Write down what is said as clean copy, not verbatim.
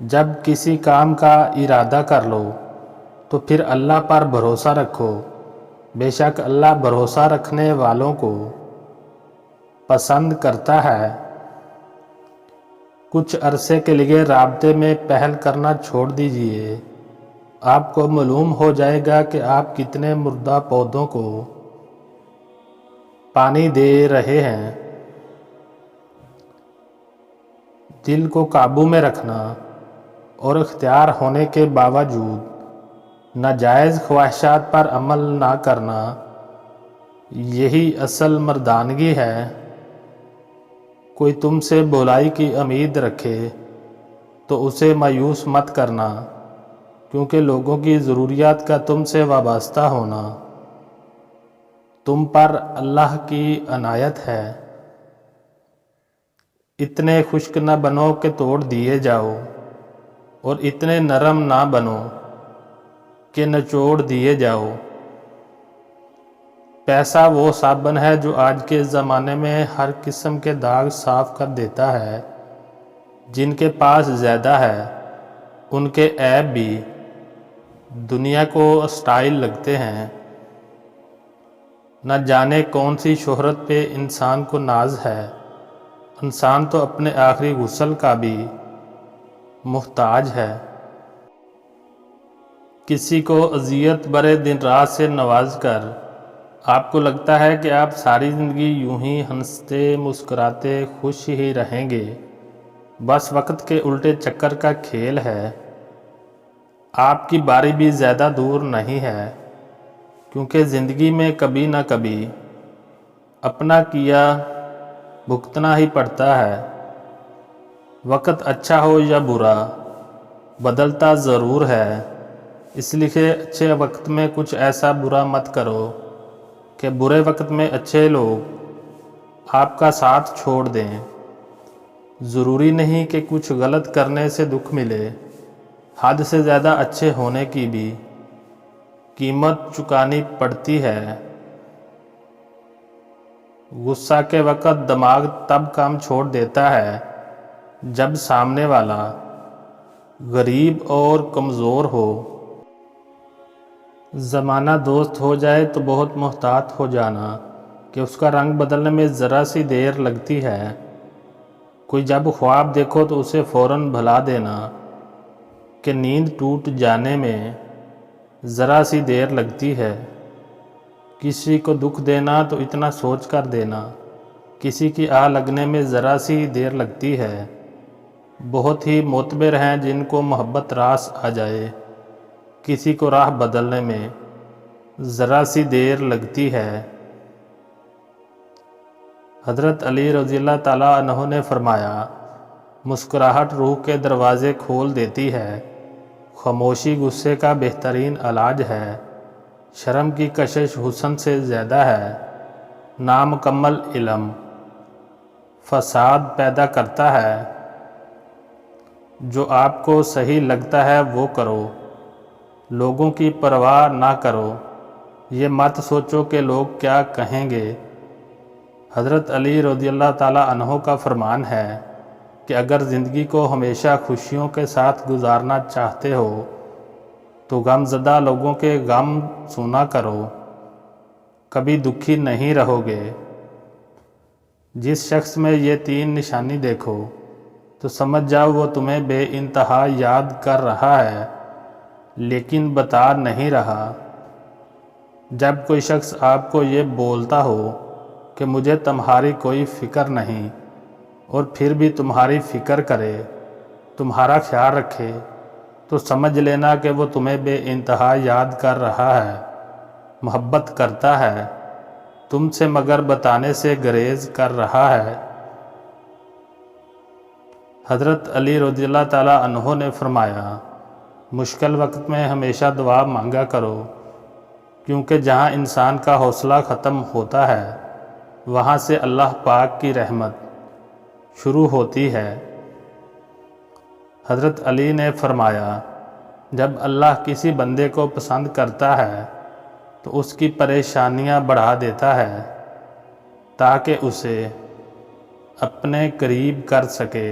جب کسی کام کا ارادہ کر لو تو پھر اللہ پر بھروسہ رکھو، بے شک اللہ بھروسہ رکھنے والوں کو پسند کرتا ہے۔ کچھ عرصے کے لیے رابطے میں پہل کرنا چھوڑ دیجئے، آپ کو معلوم ہو جائے گا کہ آپ کتنے مردہ پودوں کو پانی دے رہے ہیں۔ دل کو قابو میں رکھنا اور اختیار ہونے کے باوجود ناجائز خواہشات پر عمل نہ کرنا، یہی اصل مردانگی ہے۔ کوئی تم سے بھلائی کی امید رکھے تو اسے مایوس مت کرنا، کیونکہ لوگوں کی ضروریات کا تم سے وابستہ ہونا تم پر اللہ کی عنایت ہے۔ اتنے خشک نہ بنو کہ توڑ دیے جاؤ، اور اتنے نرم نہ بنو کہ نچوڑ دیے جاؤ۔ پیسہ وہ صابن ہے جو آج کے زمانے میں ہر قسم کے داغ صاف کر دیتا ہے۔ جن کے پاس زیادہ ہے ان کے عیب بھی دنیا کو اسٹائل لگتے ہیں۔ نہ جانے کون سی شہرت پہ انسان کو ناز ہے، انسان تو اپنے آخری غسل کا بھی محتاج ہے۔ کسی کو اذیت برے دن رات سے نواز کر آپ کو لگتا ہے کہ آپ ساری زندگی یوں ہی ہنستے مسکراتے خوش ہی رہیں گے، بس وقت کے الٹے چکر کا کھیل ہے۔ آپ کی باری بھی زیادہ دور نہیں ہے، کیونکہ زندگی میں کبھی نہ کبھی اپنا کیا بھگتنا ہی پڑتا ہے۔ وقت اچھا ہو یا برا بدلتا ضرور ہے، اس لیے اچھے وقت میں کچھ ایسا برا مت کرو کہ برے وقت میں اچھے لوگ آپ کا ساتھ چھوڑ دیں۔ ضروری نہیں کہ کچھ غلط کرنے سے دکھ ملے، حد سے زیادہ اچھے ہونے کی بھی قیمت چکانی پڑتی ہے۔ غصہ کے وقت دماغ تب کام چھوڑ دیتا ہے جب سامنے والا غریب اور کمزور ہو۔ زمانہ دوست ہو جائے تو بہت محتاط ہو جانا کہ اس کا رنگ بدلنے میں ذرا سی دیر لگتی ہے۔ کوئی جب خواب دیکھو تو اسے فوراً بھلا دینا کہ نیند ٹوٹ جانے میں ذرا سی دیر لگتی ہے۔ کسی کو دکھ دینا تو اتنا سوچ کر دینا، کسی کی آہ لگنے میں ذرا سی دیر لگتی ہے۔ بہت ہی معتبر ہیں جن کو محبت راس آ جائے، کسی کو راہ بدلنے میں ذرا سی دیر لگتی ہے۔ حضرت علی رضی اللہ تعالیٰ عنہ نے فرمایا، مسکراہٹ روح کے دروازے کھول دیتی ہے، خاموشی غصے کا بہترین علاج ہے، شرم کی کشش حسن سے زیادہ ہے، نامکمل علم فساد پیدا کرتا ہے۔ جو آپ کو صحیح لگتا ہے وہ کرو، لوگوں کی پرواہ نہ کرو، یہ مت سوچو کہ لوگ کیا کہیں گے۔ حضرت علی رضی اللہ تعالیٰ عنہ کا فرمان ہے کہ اگر زندگی کو ہمیشہ خوشیوں کے ساتھ گزارنا چاہتے ہو تو غم زدہ لوگوں کے غم سنا کرو، کبھی دکھی نہیں رہو گے۔ جس شخص میں یہ تین نشانی دیکھو تو سمجھ جاؤ وہ تمہیں بے انتہا یاد کر رہا ہے لیکن بتا نہیں رہا۔ جب کوئی شخص آپ کو یہ بولتا ہو کہ مجھے تمہاری کوئی فکر نہیں، اور پھر بھی تمہاری فکر کرے، تمہارا خیال رکھے، تو سمجھ لینا کہ وہ تمہیں بے انتہا یاد کر رہا ہے، محبت کرتا ہے تم سے، مگر بتانے سے گریز کر رہا ہے۔ حضرت علی رضی اللہ تعالیٰ عنہ نے فرمایا، مشکل وقت میں ہمیشہ دعا مانگا کرو، کیونکہ جہاں انسان کا حوصلہ ختم ہوتا ہے وہاں سے اللہ پاک کی رحمت شروع ہوتی ہے۔ حضرت علی نے فرمایا، جب اللہ کسی بندے کو پسند کرتا ہے تو اس کی پریشانیاں بڑھا دیتا ہے تاکہ اسے اپنے قریب کر سکے۔